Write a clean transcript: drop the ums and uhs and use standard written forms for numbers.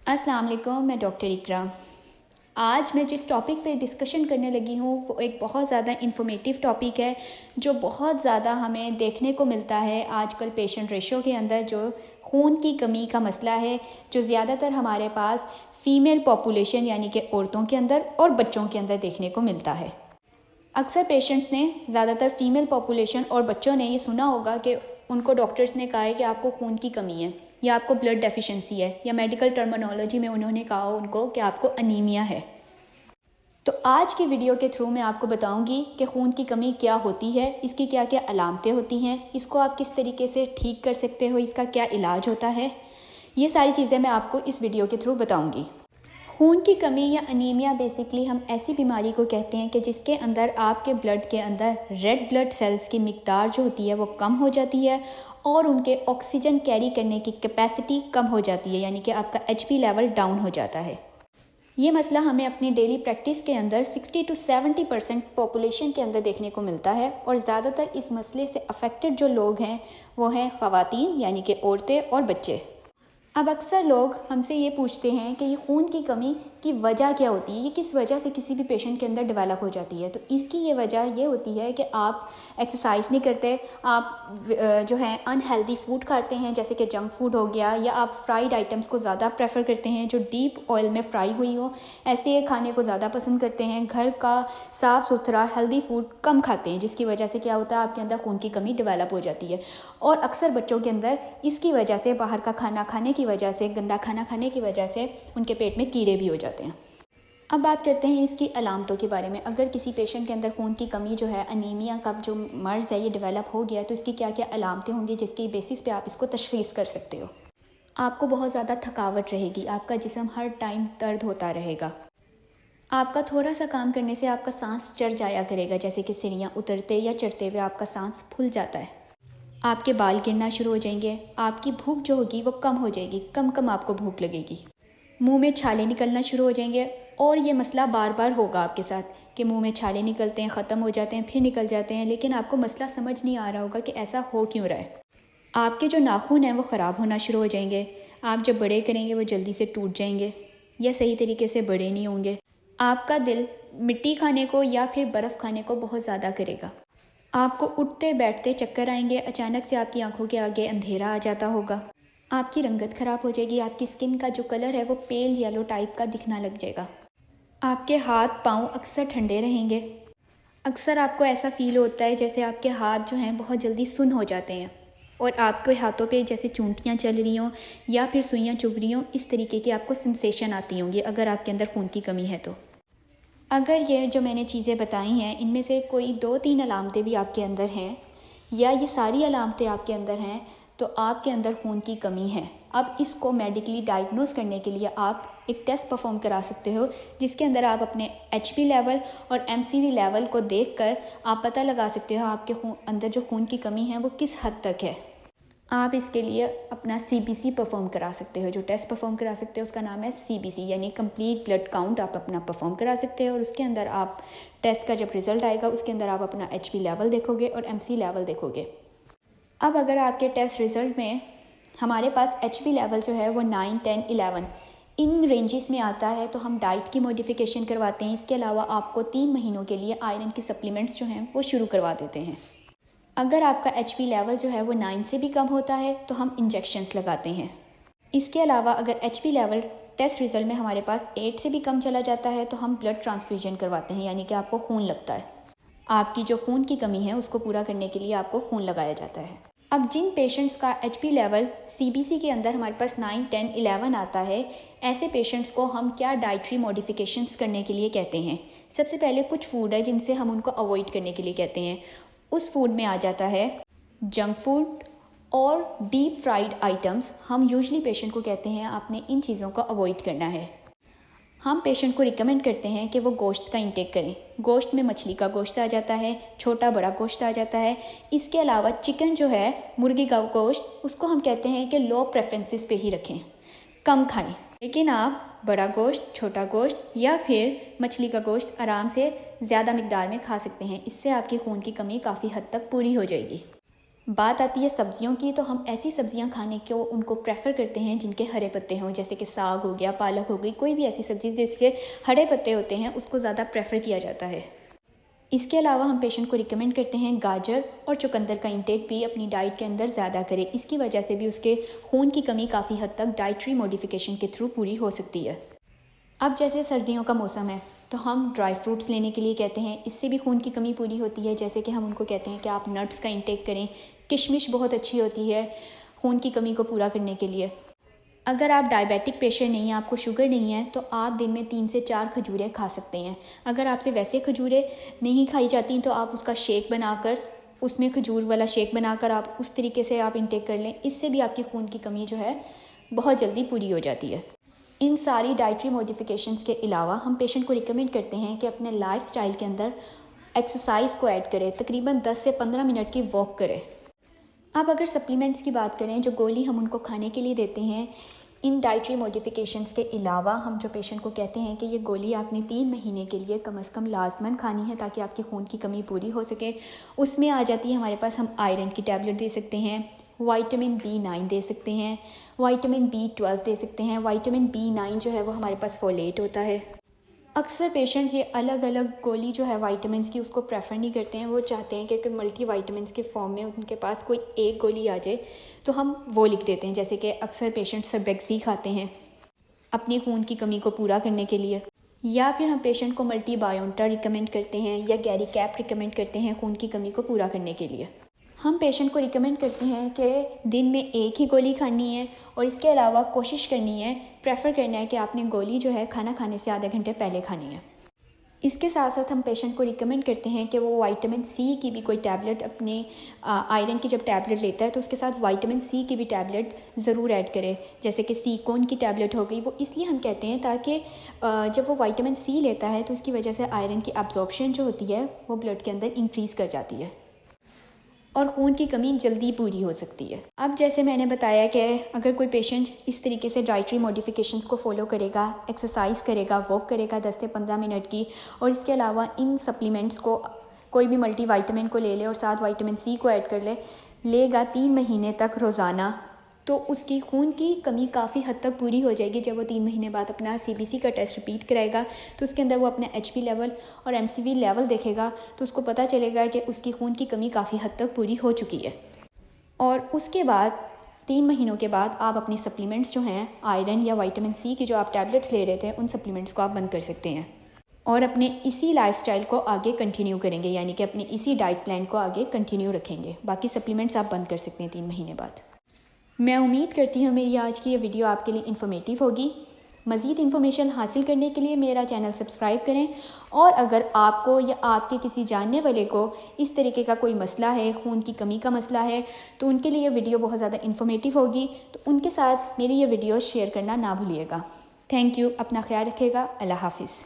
अस्सलाम वालेकुम, मैं डॉक्टर इकरा। आज मैं जिस टॉपिक पे डिस्कशन करने लगी हूँ वो एक बहुत ज़्यादा इन्फॉर्मेटिव टॉपिक है जो बहुत ज़्यादा हमें देखने को मिलता है आजकल पेशेंट रेशो के अंदर। जो खून की कमी का मसला है जो ज़्यादातर हमारे पास फ़ीमेल पॉपुलेशन यानी कि औरतों के अंदर और बच्चों के अंदर देखने को मिलता है। अक्सर पेशेंट्स ने, ज़्यादातर फ़ीमेल पॉपुलेशन और बच्चों ने ये सुना होगा कि उनको डॉक्टर्स ने कहा है कि आपको खून की कमी है या आपको ब्लड डेफिशिएंसी है, या मेडिकल टर्मिनोलॉजी में उन्होंने कहा उनको कि आपको अनीमिया है। तो आज की वीडियो के थ्रू मैं आपको बताऊंगी कि खून की कमी क्या होती है, इसकी क्या क्या अलामतें होती हैं, इसको आप किस तरीके से ठीक कर सकते हो, इसका क्या इलाज होता है, ये सारी चीज़ें मैं आपको इस वीडियो के थ्रू बताऊँगी। खून की कमी या अनीमिया बेसिकली हम ऐसी बीमारी को कहते हैं कि जिसके अंदर आपके ब्लड के अंदर रेड ब्लड सेल्स की मिकदार जो होती है वो कम हो जाती है और उनके ऑक्सीजन कैरी करने की कैपेसिटी कम हो जाती है, यानी कि आपका एचपी लेवल डाउन हो जाता है। ये मसला हमें अपनी डेली प्रैक्टिस के अंदर 60 to 70% पॉपुलेशन के अंदर देखने को मिलता है और ज़्यादातर इस मसले से अफेक्टेड जो लोग हैं वो हैं ख़वातीन यानी कि औरतें और बच्चे। अब अक्सर लोग हमसे ये पूछते हैं कि ये खून की कमी की वजह क्या होती है, ये किस वजह से किसी भी पेशेंट के अंदर डेवलप हो जाती है। तो इसकी ये वजह ये होती है कि आप एक्सरसाइज नहीं करते, आप जो है अनहेल्दी फूड खाते हैं जैसे कि जंक फूड हो गया, या आप फ्राइड आइटम्स को ज़्यादा प्रेफर करते हैं जो डीप ऑयल में फ्राई हुई हो, ऐसे खाने को ज़्यादा पसंद करते हैं। घर का साफ़ सुथरा हेल्दी फूड कम खाते हैं, जिसकी वजह से क्या होता है आपके अंदर खून की कमी डेवलप हो जाती है। और अक्सर बच्चों के अंदर इसकी वजह से, बाहर का खाना खाने की वजह से, गंदा खाना खाने की वजह से उनके पेट में कीड़े भी हो जाते हैं। अब बात करते हैं इसकी अलामतों के बारे में। अगर किसी पेशेंट के अंदर खून की कमी जो है, अनीमिया का जो मर्ज़ है ये डेवलप हो गया, तो इसकी क्या क्या अलामतें होंगी जिसकी बेसिस पे आप इसको तशख़ीस कर सकते हो। आपको बहुत ज़्यादा थकावट रहेगी, आपका जिस्म हर टाइम दर्द होता रहेगा, आपका थोड़ा सा काम करने से आपका सांस चढ़ जाया करेगा, जैसे कि सीढ़ियाँ उतरते या चढ़ते हुए आपका सांस फूल जाता है, आपके बाल गिरना शुरू हो जाएंगे, आपकी भूख जो होगी वो कम हो जाएगी, कम कम आपको भूख लगेगी, मुंह में छाले निकलना शुरू हो जाएंगे। और ये मसला बार बार होगा आपके साथ कि मुंह में छाले निकलते हैं, ख़त्म हो जाते हैं, फिर निकल जाते हैं, लेकिन आपको मसला समझ नहीं आ रहा होगा कि ऐसा हो क्यों रहा है। आपके जो नाखून हैं वो ख़राब होना शुरू हो जाएंगे, आप जब बड़े करेंगे वो जल्दी से टूट जाएंगे या सही तरीके से बड़े नहीं होंगे। आपका दिल मिट्टी खाने को या फिर बर्फ़ खाने को बहुत ज़्यादा करेगा। आपको उठते बैठते चक्कर आएंगे, अचानक से आपकी आंखों के आगे अंधेरा आ जाता होगा, आपकी रंगत ख़राब हो जाएगी, आपकी स्किन का जो कलर है वो पेल येलो टाइप का दिखना लग जाएगा, आपके हाथ पाँव अक्सर ठंडे रहेंगे। अक्सर आपको ऐसा फ़ील होता है जैसे आपके हाथ जो हैं बहुत जल्दी सुन्न हो जाते हैं और आपके हाथों पे जैसे चूंटियाँ चल रही हों या फिर सुइयाँ चुभ रही हों, इस तरीके की आपको सेंसेशन आती होंगी अगर आपके अंदर खून की कमी है तो। अगर ये जो मैंने चीज़ें बताई हैं इनमें से कोई 2-3 अलामतें भी आपके अंदर हैं या ये सारी अलामतें आपके अंदर हैं तो आपके अंदर खून की कमी है। अब इसको मेडिकली डायग्नोस करने के लिए आप एक टेस्ट परफॉर्म करा सकते हो जिसके अंदर आप अपने एचपी लेवल और एमसीवी लेवल को देखकर आप पता लगा सकते हो आपके अंदर जो खून की कमी है वो किस हद तक है। आप इसके लिए अपना सीबीसी परफॉर्म करा सकते हो। जो टेस्ट परफॉर्म करा सकते हो उसका नाम है सीबीसी, यानी कंप्लीट ब्लड काउंट आप अपना परफॉर्म करा सकते हो और उसके अंदर आप टेस्ट का जब रिज़ल्ट आएगा उसके अंदर आप अपना एचपी लेवल देखोगे और एमसी लेवल देखोगे। अब अगर आपके टेस्ट रिज़ल्ट में हमारे पास एचपी लेवल जो है वो 9, 10, 11 इन रेंजेस में आता है तो हम डाइट की मॉडिफिकेशन करवाते हैं। इसके अलावा आपको 3 महीनों के लिए आयरन की सप्लीमेंट्स जो हैं वो शुरू करवा देते हैं। अगर आपका एचपी लेवल जो है वो 9 से भी कम होता है तो हम इंजेक्शंस लगाते हैं। इसके अलावा अगर एचपी लेवल टेस्ट रिज़ल्ट में हमारे पास 8 से भी कम चला जाता है तो हम ब्लड ट्रांसफ्यूजन करवाते हैं, यानी कि आपको खून लगता है। आपकी जो खून की कमी है उसको पूरा करने के लिए आपको खून लगाया जाता है। अब जिन पेशेंट्स का एचपी लेवल सीबीसी के अंदर हमारे पास 9, 10, 11 आता है, ऐसे पेशेंट्स को हम क्या डाइटरी मॉडिफिकेशंस करने के लिए कहते हैं। सबसे पहले कुछ फूड है जिनसे हम उनको अवॉइड करने के लिए कहते हैं। उस फूड में आ जाता है जंक फूड और डीप फ्राइड आइटम्स। हम यूजली पेशेंट को कहते हैं आपने इन चीज़ों को अवॉइड करना है। हम पेशेंट को रिकमेंड करते हैं कि वो गोश्त का इंटेक करें। गोश्त में मछली का गोश्त आ जाता है, छोटा बड़ा गोश्त आ जाता है। इसके अलावा चिकन जो है, मुर्गी का गोश्त, उसको हम कहते हैं कि लो प्रेफरेंसेस पे ही रखें, कम खाएं। लेकिन आप बड़ा गोश्त, छोटा गोश्त या फिर मछली का गोश्त आराम से ज़्यादा मिकदार में खा सकते हैं। इससे आपकी खून की कमी काफ़ी हद तक पूरी हो जाएगी। बात आती है सब्जियों की, तो हम ऐसी सब्जियां खाने को उनको प्रेफर करते हैं जिनके हरे पत्ते हों, जैसे कि साग हो गया, पालक हो गई, कोई भी ऐसी सब्ज़ी जिसके हरे पत्ते होते हैं उसको ज़्यादा प्रेफर किया जाता है। इसके अलावा हम पेशेंट को रिकमेंड करते हैं गाजर और चुकंदर का इंटेक भी अपनी डाइट के अंदर ज़्यादा करें। इसकी वजह से भी उसके खून की कमी काफ़ी हद तक डाइटरी मॉडिफिकेशन के थ्रू पूरी हो सकती है। अब जैसे सर्दियों का मौसम है तो हम ड्राई फ्रूट्स लेने के लिए कहते हैं, इससे भी खून की कमी पूरी होती है। जैसे कि हम उनको कहते हैं कि आप नट्स का इंटेक करें, किशमिश बहुत अच्छी होती है खून की कमी को पूरा करने के लिए। अगर आप डायबिटिक पेशेंट नहीं हैं, आपको शुगर नहीं है, तो आप दिन में 3 से 4 खजूरें खा सकते हैं। अगर आपसे वैसे खजूरें नहीं खाई जाती तो आप उसका शेक बनाकर, उसमें खजूर वाला शेक बनाकर आप उस तरीके से आप इंटेक कर लें। इससे भी आपकी खून की कमी जो है बहुत जल्दी पूरी हो जाती है। इन सारी डाइटरी मॉडिफिकेशंस के अलावा हम पेशेंट को रिकमेंड करते हैं कि अपने लाइफ स्टाइल के अंदर एक्सरसाइज को ऐड करें, तकरीबन 10 से 15 मिनट की वॉक करें। अब अगर सप्लीमेंट्स की बात करें, जो गोली हम उनको खाने के लिए देते हैं, इन डाइटरी मॉडिफिकेशंस के अलावा हम जो पेशेंट को कहते हैं कि ये गोली आपने 3 महीने के लिए कम से कम लाजमन खानी है ताकि आपकी खून की कमी पूरी हो सके। उसमें आ जाती है हमारे पास, हम आयरन की टैबलेट दे सकते हैं, विटामिन B9 दे सकते हैं, विटामिन B12 दे सकते हैं। विटामिन B9 जो है वो हमारे पास फोलेट होता है। अक्सर पेशेंट्स ये अलग अलग गोली जो है विटामिन्स की उसको प्रेफर नहीं करते हैं। वो चाहते हैं कि अगर मल्टी विटामिन्स के फॉर्म में उनके पास कोई एक गोली आ जाए तो हम वो लिख देते हैं। जैसे कि अक्सर पेशेंट सर्बेक्सी खाते हैं अपनी खून की कमी को पूरा करने के लिए, या फिर हम पेशेंट को मल्टी बायोंटा रिकमेंड करते हैं या गैरी कैप रिकमेंड करते हैं खून की कमी को पूरा करने के लिए। हम पेशेंट को रिकमेंड करते हैं कि दिन में एक ही गोली खानी है और इसके अलावा कोशिश करनी है, प्रेफर करना है कि आपने गोली जो है खाना खाने से आधे घंटे पहले खानी है। इसके साथ साथ हम पेशेंट को रिकमेंड करते हैं कि वो विटामिन C की भी कोई टैबलेट, अपने आयरन की जब टैबलेट लेता है तो उसके साथ विटामिन C की भी टैबलेट ज़रूर ऐड करे। जैसे कि सीकोन की टैबलेट हो गई, वो इसलिए हम कहते हैं ताकि जब वो विटामिन C लेता है तो उसकी वजह से आयरन की एब्जॉर्प्शन जो होती है वो ब्लड के अंदर इंक्रीज़ कर जाती है और खून की कमी जल्दी पूरी हो सकती है। अब जैसे मैंने बताया कि अगर कोई पेशेंट इस तरीके से डाइटरी मॉडिफिकेशंस को फॉलो करेगा, एक्सरसाइज करेगा, वॉक करेगा 10 से 15 मिनट की, और इसके अलावा इन सप्लीमेंट्स को कोई भी मल्टी विटामिन को ले ले और साथ विटामिन C को ऐड कर लेगा 3 महीने तक रोज़ाना, तो उसकी खून की कमी काफ़ी हद तक पूरी हो जाएगी। जब वो 3 महीने बाद अपना CBC का टेस्ट रिपीट कराएगा तो उसके अंदर वो अपना HB लेवल और MCV लेवल देखेगा तो उसको पता चलेगा कि उसकी खून की कमी काफ़ी हद तक पूरी हो चुकी है। और उसके बाद 3 महीनों के बाद आप अपनी सप्लीमेंट्स जो हैं आयरन या विटामिन C की जो आप टैबलेट्स ले रहे थे, उन सप्लीमेंट्स को आप बंद कर सकते हैं और अपने इसी लाइफस्टाइल को आगे कंटिन्यू करेंगे, यानी कि अपने इसी डाइट प्लान को आगे कंटिन्यू रखेंगे। बाकी सप्लीमेंट्स आप बंद कर सकते हैं 3 महीने बाद। मैं उम्मीद करती हूँ मेरी आज की ये वीडियो आपके लिए इन्फॉर्मेटिव होगी। मज़ीद इन्फॉर्मेशन हासिल करने के लिए मेरा चैनल सब्सक्राइब करें, और अगर आपको या आपके किसी जानने वाले को इस तरीके का कोई मसला है, खून की कमी का मसला है, तो उनके लिए ये वीडियो बहुत ज़्यादा इन्फॉर्मेटिव होगी। तो उनके साथ मेरी ये वीडियो शेयर करना ना भूलिएगा। Thank you. अपना ख्याल रखिएगा। अल्लाह हाफिज़।